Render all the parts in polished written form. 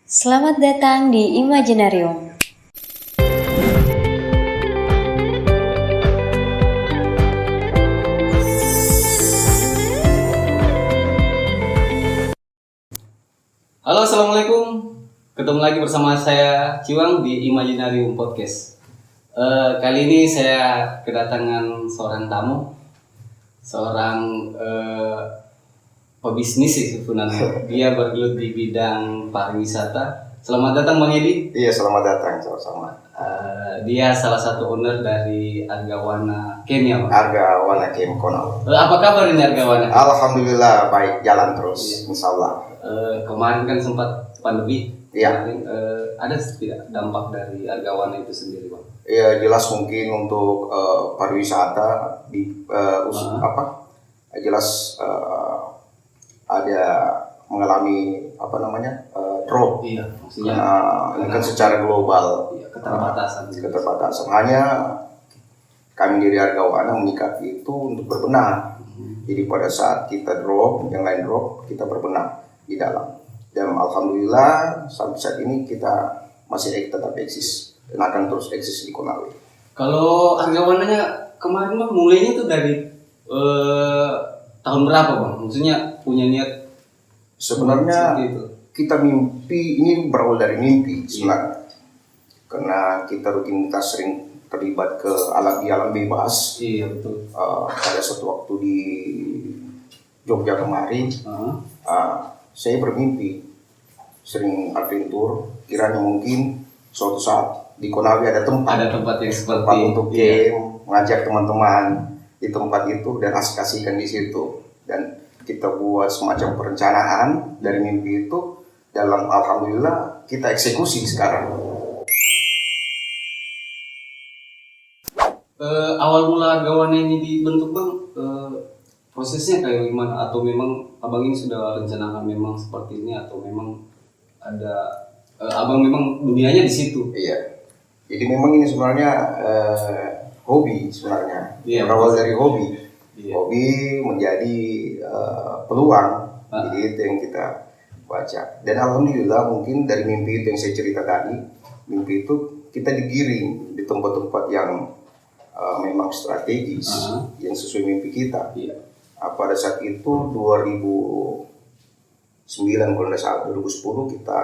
Selamat datang di Imaginarium. Halo, assalamualaikum. Ketemu lagi bersama saya Ciwang di Imaginarium Podcast. Kali ini saya kedatangan seorang tamu, seorang pebisnis sih sebenarnya. Dia bergelut di bidang pariwisata. Selamat datang Bang Edi. Iya, selamat datang sama-sama. Dia salah satu owner dari Argawana Camp ya Bang? Argawana Camp Konawe. Apa kabar ini Argawana? Alhamdulillah baik, jalan terus, insya Allah. Kemarin kan sempat pandemi. Iya. Kemarin, ada tidak dampak dari Argawana itu sendiri Bang? Ya jelas mungkin untuk pariwisata di jelas ada mengalami drop. Iya, maksudnya Karena ini kan secara global. iya, keterbatasan. Hanya kami dari Argawana menyikapi itu untuk berbenah. Jadi pada saat kita drop, yang lain drop, kita berbenah di dalam. Dan alhamdulillah sampai saat ini kita masih tetap eksis dan akan terus eksis di Konawe. Kalau Argawananya kemarin Bang mulainya itu dari tahun berapa Bang? Maksudnya punya niat Sebenarnya seperti itu? kita mimpi, ini berawal dari mimpi sebenarnya. Karena kita rutinitas sering terlibat ke alam bebas. Iya betul. Pada suatu waktu di Jogja kemarin, saya bermimpi sering adventure, kiranya mungkin suatu saat di Konawe ada tempat yang seperti untuk game, mengajak teman-teman di tempat itu dan asik-asikan di situ. Dan kita buat semacam perencanaan dari mimpi itu, dalam alhamdulillah kita eksekusi sekarang. Awal mula Argawana ini dibentuk Bang, prosesnya kayak gimana? Atau memang Abang ini sudah rencanakan memang seperti ini, atau memang ada Abang memang dunianya di situ? Iya. Jadi memang ini sebenarnya hobi sebenarnya. Iya, Berawal dari hobi. Iya. Hobi menjadi peluang. Jadi itu yang kita baca. Dan alhamdulillah mungkin dari mimpi itu yang saya cerita tadi, mimpi itu kita digiring di tempat-tempat yang memang strategis, yang sesuai mimpi kita. Iya. Pada saat itu 2009 kalau tidak salah, 2010 kita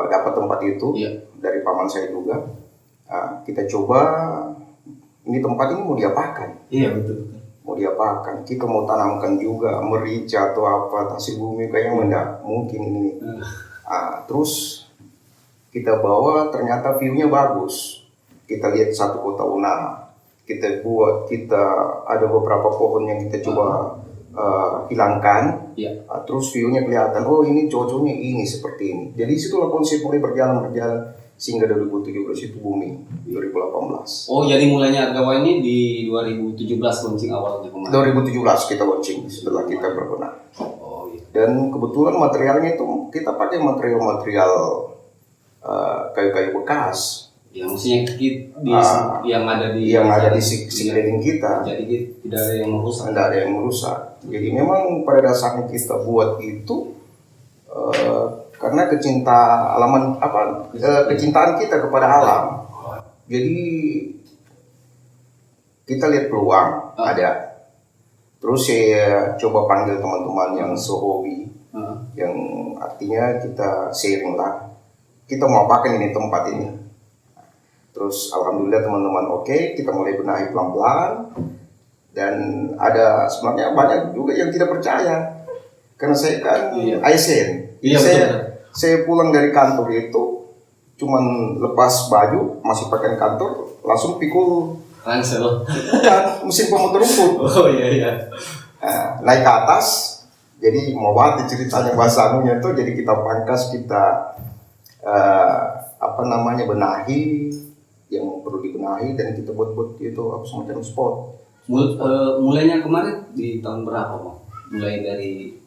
dapat tempat itu. Iya. Dari paman saya juga. Kita coba, ini tempat ini mau diapakan? Iya betul. Mau diapakan? Kita mau tanamkan juga merica atau apa, hasil bumi kayaknya enggak mungkin ini. Terus kita bawa, ternyata view-nya bagus. Kita lihat satu kota Unaha. Kita ada beberapa pohon yang kita coba hilangkan. Iya. Terus view-nya kelihatan, oh ini cocoknya ini seperti ini. Jadi situlah konsep mulai berjalan sehingga 2017 itu booming, 2018. Oh, jadi mulainya Argawana ini di 2017 launching awalnya kemarin. 2017 kita launching setelah kita berbenah. Oh iya. Dan kebetulan materialnya itu kita pakai material kayu-kayu bekas. Ya maksudnya yang ada di sekeliling kita. Jadi tidak ada yang merusak. Tidak ada yang merusak. Jadi memang pada dasarnya kita buat itu karena kecintaan kita kepada alam. Jadi kita lihat peluang ada. Terus saya coba panggil teman-teman yang sehobi, yang artinya kita sharing lah. Kita mau apakan ini tempat ini. Terus alhamdulillah teman-teman oke, kita mulai benahi pelan-pelan. Dan ada sebenarnya banyak juga yang tidak percaya. Karena saya kan ASN. Saya pulang dari kantor itu cuman lepas baju, masih pakai kantor, langsung pikul ransel. Bukan, mesin pemutar rumput. Oh iya. Naik ke atas, jadi mau banget ceritanya bahasa anunya itu, jadi kita pangkas, kita benahi yang perlu dibenahi, dan kita buat itu semacam spot. Mulainya kemarin di tahun berapa Bang? Mulai dari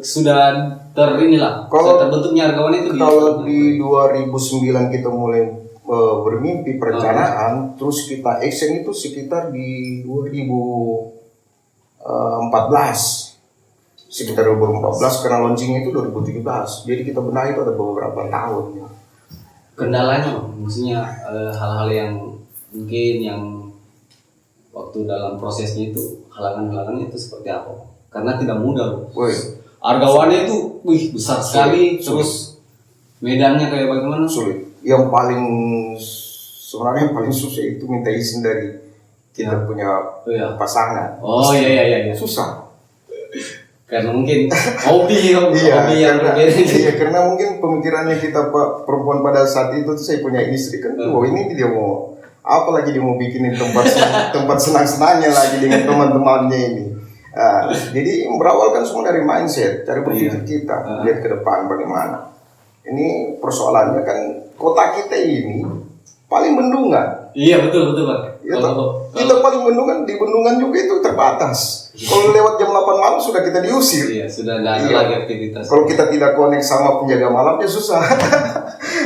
sudah terbentuknya Argawana itu kalau di 2009 kita mulai bermimpi perencanaan, terus kita action itu sekitar di 2014. sekitar 2014 karena launching itu 2017. Jadi kita benahi itu ada beberapa tahun. Kendalanya, maksudnya hal-hal yang mungkin yang waktu dalam prosesnya itu halangan-halangannya itu seperti apa? Karena tidak mudah loh. Argawane itu besar sekali, terus medannya kayak bagaimana? Sulit. Yang paling sebenarnya yang paling susah itu minta izin dari kita punya pasangan. Oh iya. Susah. Karena mungkin hobi yang karena mungkin pemikirannya kita Pak perempuan pada saat itu tuh saya punya istri kan, ini dia mau apa lagi, dia mau bikinin tempat senang-senangnya lagi dengan teman-temannya ini. Jadi berawal kan semua dari mindset, dari berpikir kita, lihat ke depan bagaimana. Ini persoalannya kan kota kita ini paling bendungan. Iya betul Pak. Kita paling bendungan, di bendungan juga itu terbatas. Kalau lewat jam 8 malam sudah kita diusir. Iya, sudah tidak ada lagi aktivitas. Kalau kita tidak connect sama penjaga malamnya susah.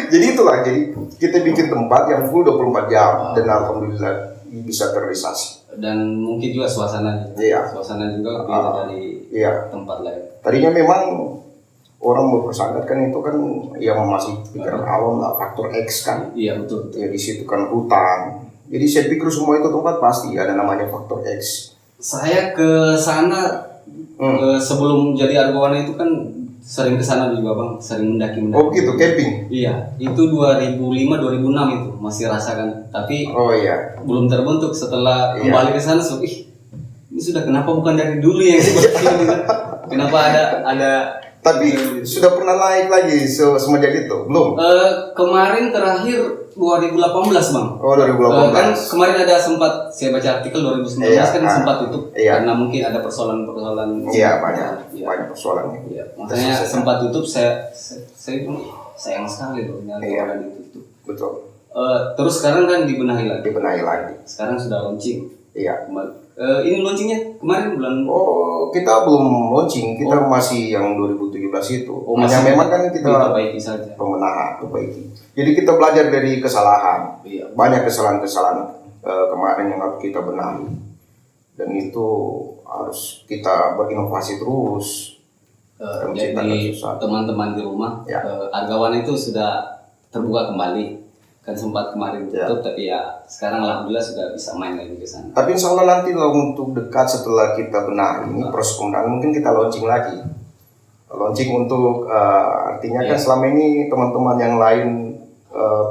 Jadi itulah, jadi kita bikin tempat yang full 24 jam dan alhamdulillah bisa terrealisasi. Dan mungkin juga suasananya. Iya. Suasana juga beda dari tempat lain. Tadinya memang orang mempersangkakan itu kan yang masih pikiran awam lah, faktor X kan. Iya betul. Ya di situ kan hutan. Jadi saya pikir semua itu tempat pasti ada namanya faktor X. Saya ke sana sebelum jadi Argawane itu kan sering ke sana juga Bang, sering mendaki. Oh gitu, camping. Iya, itu 2005 2006 itu masih rasakan. Tapi belum terbentuk setelah kembali ke sana ini sudah kenapa bukan dari dulu yang seperti ini? Kenapa ada tapi sudah pernah naik lagi semenjak itu? Belum? Kemarin terakhir 2018 Bang. Oh 2018. Kan kemarin ada sempat saya baca artikel 2019 kan sempat tutup karena mungkin ada persoalan-persoalan. Iya banyak persoalannya. Iya, makanya sempat tutup. Saya sayang sekali loh nyala ditutup. Betul. Terus sekarang kan dibenahi lagi. Sekarang sudah launching. Iya. Ini launchingnya kemarin bulan. Oh kita belum launching, kita masih yang 2017 itu. Masih memang kan kita perbaiki saja. Pemenahan, perbaiki. Jadi kita belajar dari kesalahan. Iya. Banyak kesalahan kemarin yang harus kita benahi. Dan itu harus kita berinovasi terus. Jadi teman-teman di rumah, Argawane itu sudah terbuka kembali. Kan sempat kemarin tutup, tapi sekarang alhamdulillah sudah bisa main lagi ke sana. Tapi insya Allah nanti lah untuk dekat setelah kita benahi ini proses pembenahan mungkin kita launching lagi. Launching untuk artinya kan selama ini teman-teman yang lain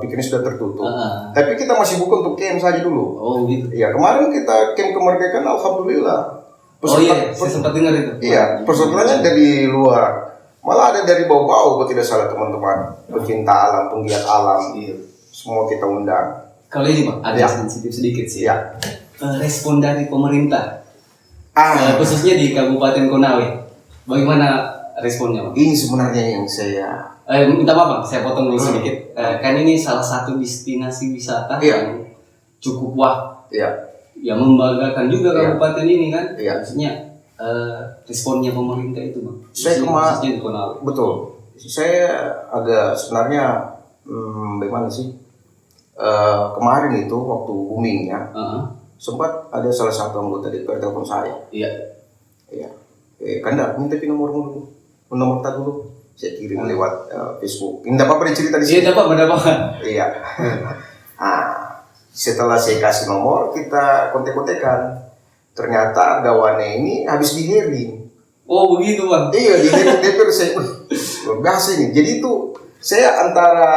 pikirnya sudah tertutup. Tapi kita masih buka untuk camp saja dulu. Oh gitu. Iya, kemarin kita camp kemerdekaan alhamdulillah. Saya sempat dengar itu. Iya, pesertanya dari luar. Malah ada dari bau-bau kalau tidak salah teman-teman. Pecinta alam, penggiat alam. Iya. Semua kita undang. Kalau ini Pak, ada sensitif sedikit sih. Ya. Respon dari pemerintah, khususnya di Kabupaten Konawe, bagaimana responnya Pak? Ini sebenarnya yang saya minta maaf Bang, saya potong dulu sedikit. Kan ini salah satu destinasi wisata yang cukup yang membanggakan juga kabupaten ini kan. Maksudnya responnya pemerintah itu Bang. Saya khususnya di Konawe. Betul. Saya agak sebenarnya bagaimana sih? Kemarin itu waktu boomingnya sempat ada salah satu anggota DPR telepon saya. Iya. Kanda minta nomor tak dulu. Saya kirim lewat Facebook. Ini dapat cerita di sini. Iya dapat. Iya. Setelah saya kasih nomor kita kontek-kontekan. Ternyata Argawane ini habis dihearing. Oh begitu Bang. Iya dihearing DPR saya. Biasa ini. Jadi itu saya antara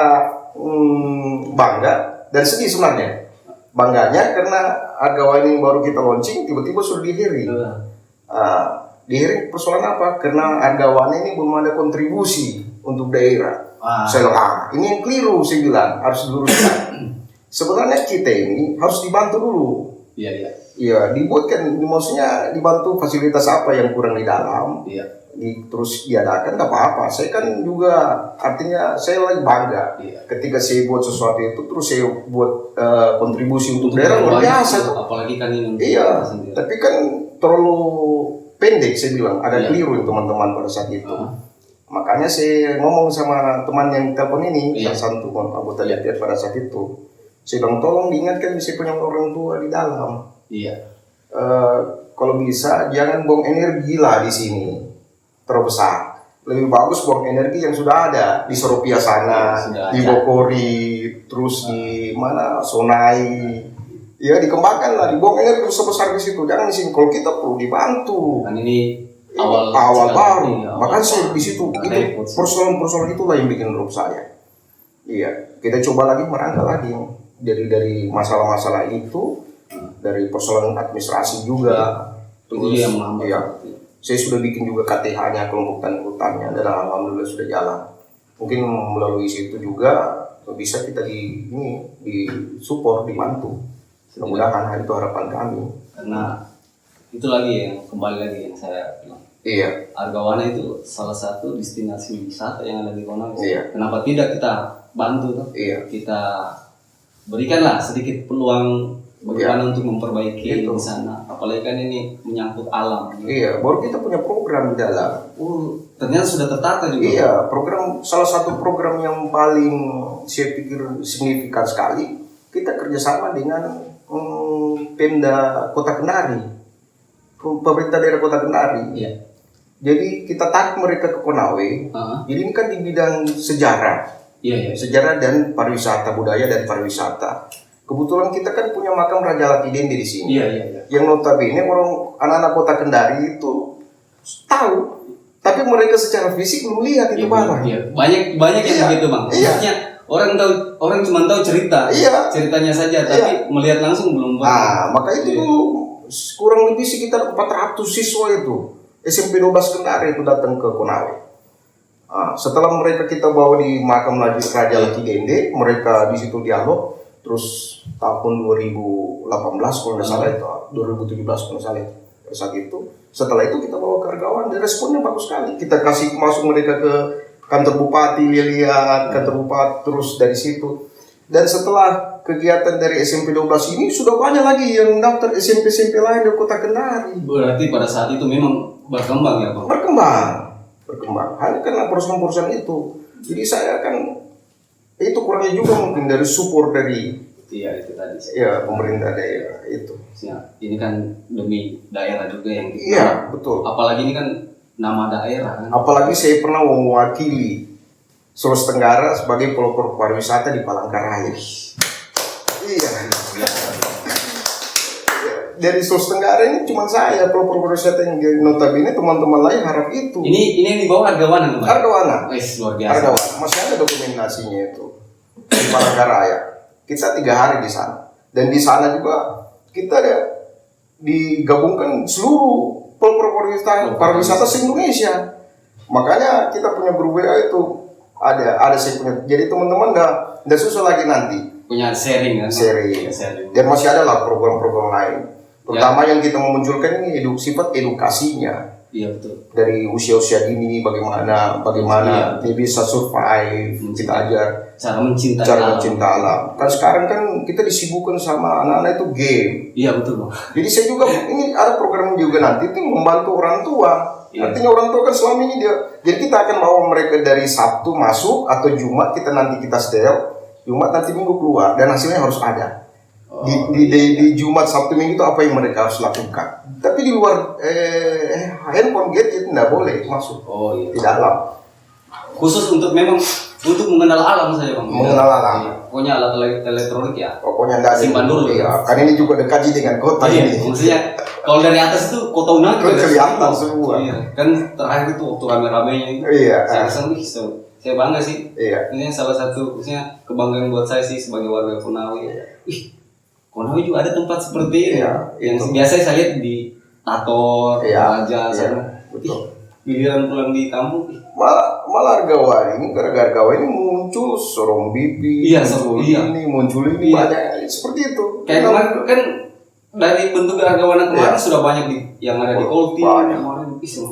bangga dan sedih sebenarnya. Bangganya karena Argawane yang baru kita launching tiba-tiba sudah dihearing. Dihearing persoalan apa? Karena Argawane ini belum ada kontribusi untuk daerah. Saya bilang, ini yang keliru saya bilang, harus diluruskan. Sebenarnya kita ini harus dibantu dulu. Iya, dibuatkan, maksudnya dibantu fasilitas apa yang kurang di dalam. Terus diadakan nggak apa-apa. Saya kan juga artinya saya lagi bangga ketika saya buat sesuatu itu terus saya buat kontribusi untuk daerah luar biasa. Apalagi kan ini. Tapi kan terlalu pendek saya bilang ada keliru teman-teman pada saat itu. Makanya saya ngomong sama teman yang telepon ini salah satu anggota DPR pada saat itu. Saya bilang tolong diingatkan saya punya orang tua di dalam. Kalau bisa jangan buang energi lah di sini. terbesar. Lebih bagus buang energi yang sudah ada di Soropia sana, di Bokori, terus di mana Sonai. Ya dikembangkan lah, dibuang energi sebesar di situ. Jangan di sini. Kalau kita perlu dibantu. Kan ini awal baru. Makanya saya di situ itu repot sih. persoalan itulah yang bikin drop saya. Iya, kita coba lagi merangkak lagi dari masalah-masalah itu, dari persoalan administrasi juga. Itu yang menghambat. Iya. Saya sudah bikin juga KTH-nya, kelompok tani hutannya, dan alhamdulillah sudah jalan. Mungkin melalui situ juga bisa kita di support, dibantu. Mudah-mudahan itu harapan kami. Karena itu lagi yang kembali lagi yang saya bilang. Iya. Argawana itu salah satu destinasi wisata yang ada di Konawe. Iya. Kenapa tidak kita bantu tuh? Iya. Kita berikanlah sedikit peluang bagaimana untuk memperbaiki Gitu. di sana. Apalagi kan ini menyangkut alam. Iya, baru kita punya program di dalam. Ternyata sudah tertata juga. Iya, salah satu program yang paling saya pikir signifikan sekali, kita kerjasama dengan Pemda Kota Kendari, pemerintah daerah Kota Kendari. Iya. Jadi kita tarik mereka ke Konawe. Jadi ini kan di bidang sejarah, Iya. sejarah dan pariwisata, budaya dan pariwisata. Kebetulan kita kan punya makam Raja Latidende di sini. Iya. Yang notabene orang anak-anak Kota Kendari itu tahu, tapi mereka secara fisik belum lihat itu barang. Iya. Banyak yang Iya. begitu, Bang. Iya. Maksudnya orang cuma tahu cerita. Iya. Ceritanya saja, tapi melihat langsung belum. Maka itu dulu kurang lebih sekitar 400 siswa itu SMP 12 Kendari itu datang ke Konawe. Setelah mereka kita bawa di makam Raja Latidende, mereka di situ dialog. Terus tahun 2018 kalau nggak salah itu, 2017 kalau nggak salah itu, saat itu. Setelah itu kita bawa ke Argawan dan responnya bagus sekali. Kita kasih masuk mereka ke kantor bupati, lihat kantor bupati, terus dari situ. Dan setelah kegiatan dari SMP 12 ini sudah banyak lagi yang daftar SMP-SMP lain di Kota Kendari. Berarti pada saat itu memang berkembang ya, Bang? Berkembang. Hanya karena perusahaan-perusahaan itu. Jadi saya kan itu kurangnya juga mungkin dari support dari itu tadi. pemerintah daerah itu. Ini kan demi daerah juga yang kita. Iya, betul. Apalagi ini kan nama daerah kan. Apalagi saya pernah mewakili Sulawesi Tenggara sebagai pelopor pariwisata di Palangkaraya. Iya. Dari Sulawesi Tenggara ini cuma saya pelopor pariwisata yang notabene teman-teman lain harap itu. Ini yang di bawah Argawana tuh, Bang? Argawana. Luar biasa. Argawana. Masih ada dokumentasinya itu di Palangkaraya. Kita 3 hari di sana. Dan di sana juga kita ada digabungkan seluruh pelopor pariwisata se-Indonesia. Makanya kita punya grup WA itu ada saya punya. Jadi teman-teman udah susah lagi nanti. Punya sharing kan? Sharing. Sharing. Dan masih ada lah program-program lain. Terutama yang kita memunculkan ini sifat edukasinya. Iya betul. Dari usia-usia dini bagaimana dia bisa survive, kita ajar cara mencintai alam. Kan sekarang kan kita disibukkan sama anak-anak itu game. Iya betul, Bang. Jadi saya juga ini ada program juga nanti itu membantu orang tua. Iya. Artinya orang tua kan selama ini jadi kita akan bawa mereka dari Sabtu masuk atau Jumat kita setel, Jumat nanti Minggu keluar dan hasilnya harus ada. Di Jumat, Sabtu, Minggu itu apa yang mereka harus lakukan. Tapi di luar handphone gadget tidak boleh masuk di dalam. Khusus untuk mengenal alam saja, Bang. Mengenal alam. Iya. Pokoknya alat elektronik ya. Pokoknya tidak ada. Simpan dulu. Iya, kan ini juga dekat dengan kota ini. Maksudnya kalau dari atas itu kota Unang kelihatan semua. Iya. Kan terakhir itu waktu rame-ramenya itu. Iya. Saya bangga sih. Iya. Ini salah satu kebanggaan buat saya sih sebagai warga Konawe. Konawe juga ada tempat seperti ini. Yang biasa saya lihat di Tator, Raja sana. Betul. Giliran pulang di kampung. Malah Argawan ini gara-gara Argawan ini muncul Sorong Bibi, muncul ini banyak seperti itu. Kayak kemarin kan dari bentuk Argawana kemarin sudah banyak yang ada di Kolti.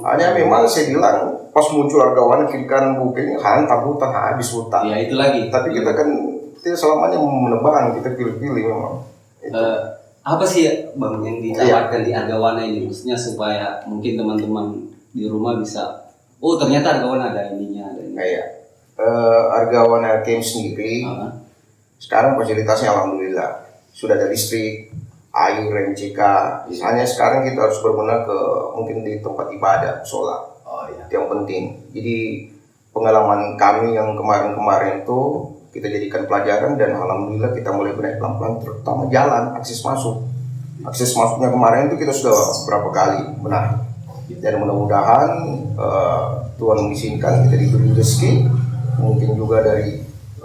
Hanya memang saya bilang pas muncul Argawana kiri kanan bukit ini hantam hutan habis hutan. Ya itu lagi. Tapi kita kan tidak selamanya menebang, kita pilih-pilih memang. Apa sih Bang yang ditawarkan di Argawana ini, maksudnya supaya mungkin teman-teman di rumah bisa ternyata Argawana ada ininya, ada ini. Argawana Camp sendiri sekarang fasilitasnya alhamdulillah sudah ada listrik, air, MCK. Hanya sekarang kita harus berbenah ke mungkin di tempat ibadah sholat. Itu yang penting. Jadi pengalaman kami yang kemarin-kemarin itu kita jadikan pelajaran dan alhamdulillah kita mulai benahi pelan-pelan, terutama jalan akses masuk. Akses masuknya kemarin itu kita sudah berapa kali benahi. Dan mudah-mudahan Tuhan mengizinkan kita diberi rezeki, mungkin juga dari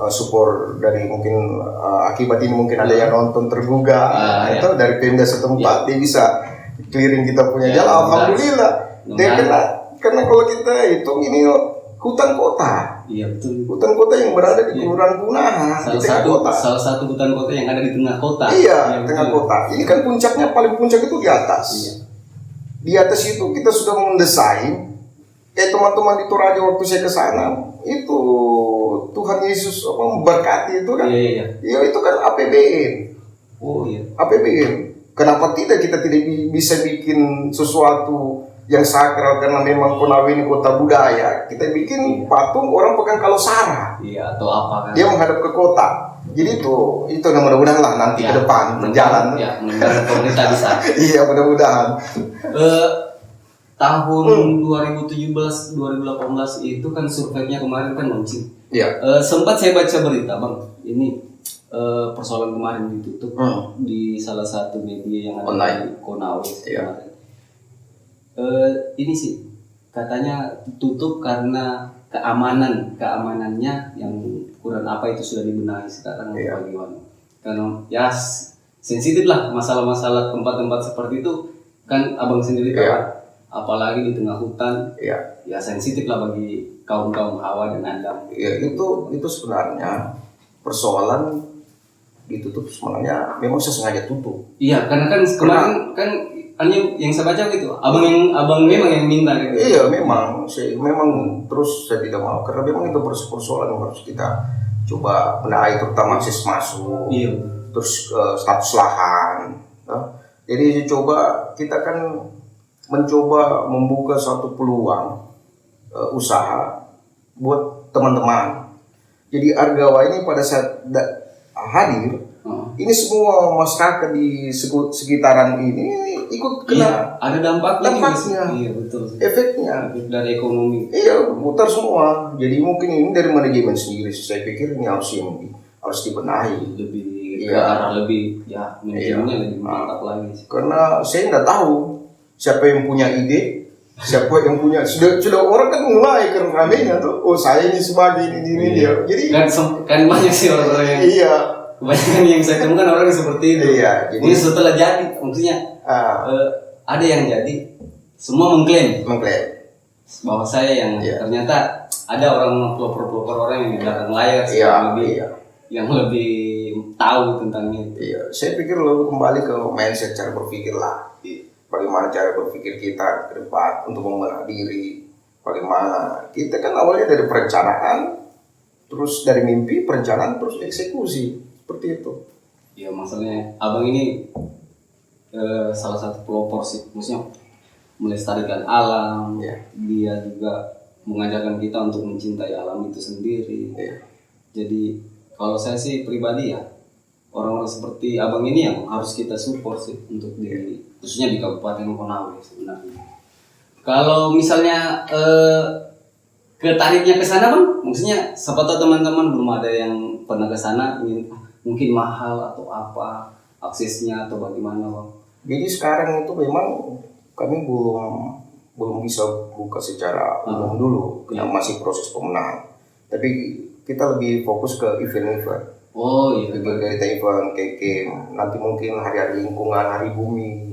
support dari mungkin akibat ini mungkin ada yang nonton tergugah itu dari Pemda setempat dia bisa clearing kita punya jalan, alhamdulillah. Dia karena kalau kita hitung ini hutan kota. Iya betul. Hutan kota yang berada di Kelurahan Punaha, di tengah kota. Salah satu hutan kota yang ada di tengah kota. Iya, tengah kota. Ini kan puncaknya, paling puncak itu di atas. Iya. Di atas itu kita sudah mendesain. Teman-teman di Toraja waktu saya ke sana, itu Tuhan Yesus memberkati itu kan. Iya. Ya itu kan APBN. Oh iya. APBN. Kenapa tidak kita tidak bisa bikin sesuatu yang sakral karena memang Konawe ini kota budaya, kita bikin patung orang Pekan Kalosara. Iya, atau apa kan? Dia menghadap ke kota. Jadi itu mudah-mudahan lah nanti ke depan berjalan. Ya, mudah-mudahan pemerintah bisa. Iya, mudah-mudahan. Tahun 2017 2018 itu kan surveinya kemarin kan launching. Iya. Sempat saya baca berita, Bang. Ini persoalan kemarin ditutup di salah satu media yang ada online di Konawe. Iya. Ini sih katanya tutup karena keamanannya yang kurang apa itu sudah dibenahi sekarang atau bagaimana? Karena ya sensitif lah masalah-masalah tempat-tempat seperti itu kan abang sendiri tahu, apalagi di tengah hutan, ya sensitif lah bagi kaum Hawa dan Adam. Ya itu sebenarnya persoalan ditutup sebenarnya memang sengaja tutup. Iya karena kan kemarin kan hanya yang saya baca gitu, abang memang yang minta gitu. Iya memang terus saya tidak mau karena memang itu persoalan yang harus kita coba benahi, terutama akses masuk, terus status lahan. Jadi coba kita kan mencoba membuka suatu peluang usaha buat teman-teman. Jadi Argawa ini pada saat hadir, ini semua masyarakat di sekitaran ini ikut kena. Ada dampaknya. Iya betul. Efeknya dari ekonomi. Iya putar semua. Jadi mungkin ini dari manajemen sendiri. Saya pikir ini harus dibenahi. Lebih ke arah lebih manajemennya lebih mantap lagi. Karena saya nggak tahu siapa yang punya ide, siapa yang punya sudah orang kan mulai kan ramenya tuh. Oh saya ini sebagai ini dia. Jadi kan banyak sih orang-orang yang. Iya. Kebanyakan yang saya temukan orang seperti itu. Iya. Jadi setelah jadi, maksudnya ada yang jadi, semua mengklaim bahwa saya yang ternyata ada orang pelopor orang yang di belakang layar yang lebih tahu tentang itu. Iya. Saya pikir lalu kembali ke mindset cara berpikir lah. Bagaimana cara berpikir kita ke depan untuk membenahi diri. Bagaimana kita kan awalnya dari perencanaan, terus dari mimpi, perencanaan, terus eksekusi. Seperti itu. Ya masalahnya abang ini salah satu pelopor sih, maksudnya melestarikan alam. Dia juga mengajarkan kita untuk mencintai alam itu sendiri. Jadi kalau saya sih pribadi ya orang-orang seperti abang ini yang harus kita support sih untuk khususnya di Kabupaten Konawe sebenarnya. Kalau misalnya ketariknya ke sana Bang, maksudnya siapa tahu teman-teman belum ada yang pernah ke sana, mungkin mahal atau apa aksesnya atau bagaimana Bang? Jadi sekarang itu memang kami belum bisa buka secara umum dulu, karena masih proses pemenahan. Tapi kita lebih fokus ke event-event. Oh iya. Berita event kayak nanti mungkin hari-hari lingkungan, hari bumi.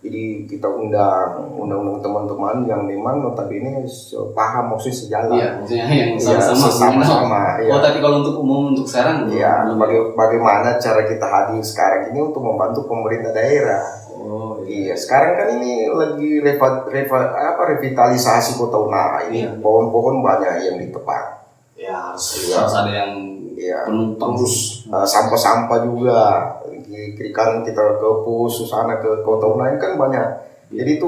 Jadi kita undang teman-teman yang memang notabene paham maksudnya sejalan. Iya, maksudnya yang sama-sama. Iya. Oh, tapi kalau untuk umum untuk sekarang? Iya, bagaimana cara kita hadir sekarang ini untuk membantu pemerintah daerah. Oh iya. Sekarang kan ini lagi revitalisasi Kota Unaha ini. Iya. Pohon-pohon banyak yang ditebang. Ya, harus ada yang penumpang. Terus sampah-sampah juga. Kiri kanan kita ke Susana ke Kota Unaha kan banyak. Jadi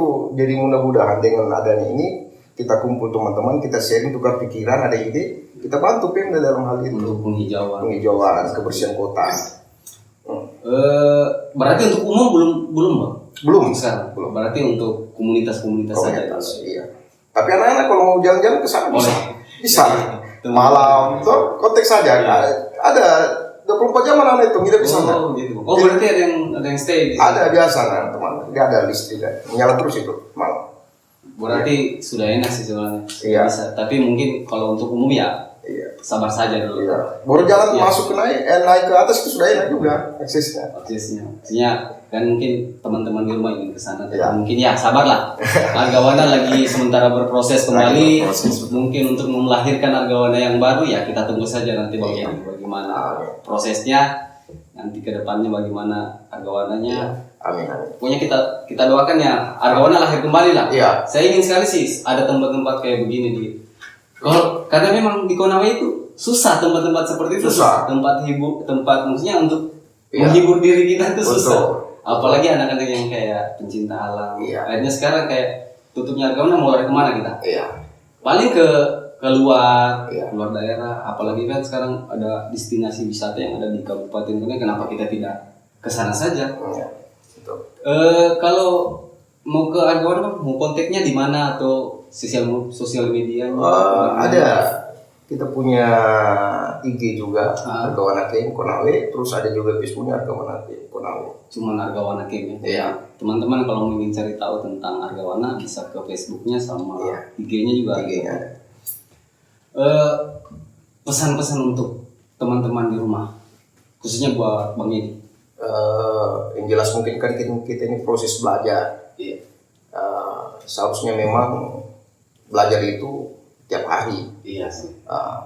mudah-mudahan dengan adanya ini kita kumpul teman-teman, kita sharing tukar pikiran, ada ide, kita bantu Pemda dalam hal itu untuk penghijauan, kebersihan kota. Berarti untuk umum belum Bang? Belum sekarang. Belum. Berarti untuk komunitas saja. Iya. Tapi anak-anak kalau mau jalan-jalan ke sana bisa. Boleh. Bisa. Itu Malam, tuh konteks saja. Iya. Ada 24 jam anak-anak itu nginep di sana. Oh gitu. Oh berarti ada yang stay di sana. Ada biasa nah, teman. Dia ada listrik kan. Menyala terus itu malam. Berarti sudah enak sih sebenarnya. Iya. Bisa. Tapi mungkin kalau untuk umum ya Iya. sabar saja dulu. Iya. Baru jalan Iya. masuk ke naik ke atas itu sudah enak juga aksesnya. Aksesnya. Maksudnya kan mungkin teman-teman di rumah ingin ke sana, tapi Iya. mungkin ya sabarlah. Argawana lagi sementara berproses kembali. Lagi berproses. Mungkin untuk melahirkan Argawana yang baru ya kita tunggu saja nanti bagaimana prosesnya. Nanti ke depannya bagaimana Argawananya. Amin. Pokoknya kita doakan ya Argawana lahir kembali lah. Iya. Saya ingin sekali sih ada tempat-tempat kayak begini di. Kalau karena memang di Konawe itu susah tempat-tempat seperti itu. Susah. Tempat maksudnya untuk Iya. menghibur diri kita itu Betul. susah. Apalagi anak-anak yang kayak pencinta alam. Iya. Akhirnya sekarang kayak tutupnya Argawana mau lari kemana kita? Iya. Paling keluar Iya. keluar daerah. Apalagi kan sekarang ada destinasi wisata yang ada di Kabupaten Konawe. Kenapa kita tidak ke sana saja? Iya. Betul. Kalau mau ke Argawana Bang, mau kontaknya di mana atau sosial media? Ada. Kita punya IG juga Argawana Camp Konawe, terus ada juga Facebooknya Argawana Camp Konawe. Cuman Argawana Camp ya. Iya. Teman-teman kalau ingin cari tahu tentang Argawana bisa ke Facebooknya sama Iya. IG-nya juga. IG-nya ada. Pesan-pesan untuk teman-teman di rumah, khususnya buat Bang Edi. Yang jelas mungkin kan kita ini proses belajar. Iya. Seharusnya memang belajar itu tiap hari. Iya sih.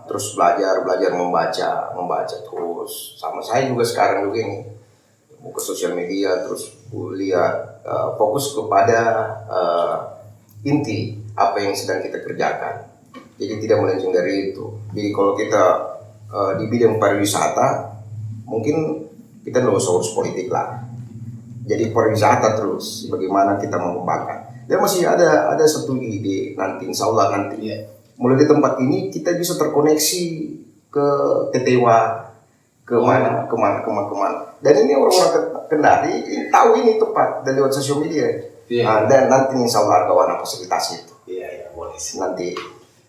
Terus belajar membaca terus. Sama saya juga sekarang juga ini buka sosial media terus lihat fokus kepada inti apa yang sedang kita kerjakan. Jadi tidak melenceng dari itu. Jadi kalau kita di bidang pariwisata mungkin kita nggak usah urus politik lah. Jadi pariwisata terus bagaimana kita mengembangkan. Dan masih ada satu ide nanti insya Allah nanti. Iya. Mulai di tempat ini kita bisa terkoneksi ke Tetewa, kemana. Dan ini orang-orang Kendari tahu ini tempat dari lewat sosial media. Iya. Dan nanti insya Allah Argawana fasilitasi itu. Iya, boleh sih. Nanti.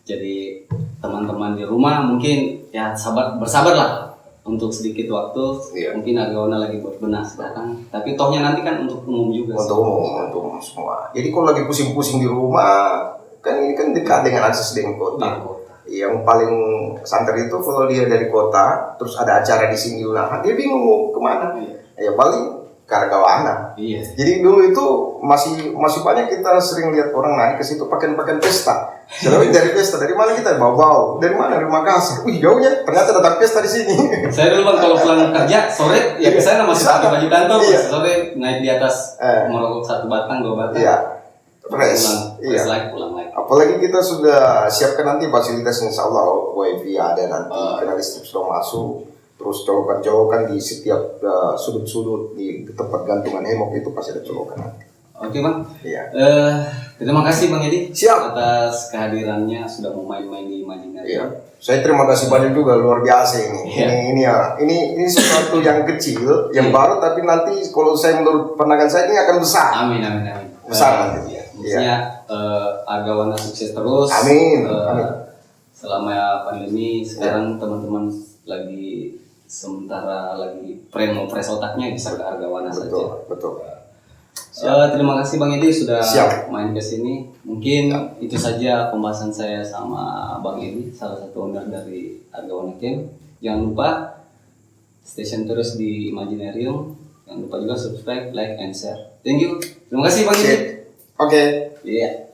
Jadi teman-teman di rumah mungkin ya bersabarlah untuk sedikit waktu. Iya. Mungkin Argawana lagi berbenah sekarang, tapi tohnya nanti kan untuk umum juga. Untuk umum semua. Jadi kalau lagi pusing-pusing di rumah, kan ini kan dekat dengan akses dengan kota. Di kota. Yang paling santer itu kalau dia dari kota, terus ada acara di sini, nah dia bingung mau kemana. Ya paling ke Argawana. Iya. Jadi dulu itu masih banyak kita sering lihat orang naik ke situ pakaian pesta. Selalu dari pesta, dari mana kita bawa? Dari mana? Dari Makassar. Wih jauhnya, ternyata datang pesta di sini. Saya dulu Bang kalau pulang kerja sore ya ke sana masih pakai baju kantor, Iya. sore naik di atas merokok 1 batang 2 batang. Iya. Fresh. Pulang lagi pulang lagi. Apalagi kita sudah siapkan nanti fasilitas insya Allah WiFi ada nanti, karena listrik sudah masuk. Terus colokan-colokan di setiap sudut-sudut di tempat gantungan hemok itu pasti ada colokan nanti. Oke Bang. Iya. Terima kasih Bang Edi. Siap. Atas kehadirannya sudah mau main-main di Imajinari. Iya. Saya terima kasih banyak juga, luar biasa ini. Iya. Ini sesuatu yang kecil, yang baru, tapi nanti kalau saya menurut pandangan saya ini akan besar. Amin. Besar nanti. Iya. Maksudnya Argawana sukses terus. Amin. Selama pandemi sekarang teman-teman lagi sementara lagi mau fresh otaknya bisa ke Argawana saja. Betul. Terima kasih Bang Edi sudah Siap. main ke sini. Mungkin itu saja pembahasan saya sama Bang Edi, salah satu owner dari Argawana Camp. Jangan lupa station terus di Imaginarium. Jangan lupa juga subscribe, like, and share. Thank you. Terima kasih Bang Edi. Oke. Iya.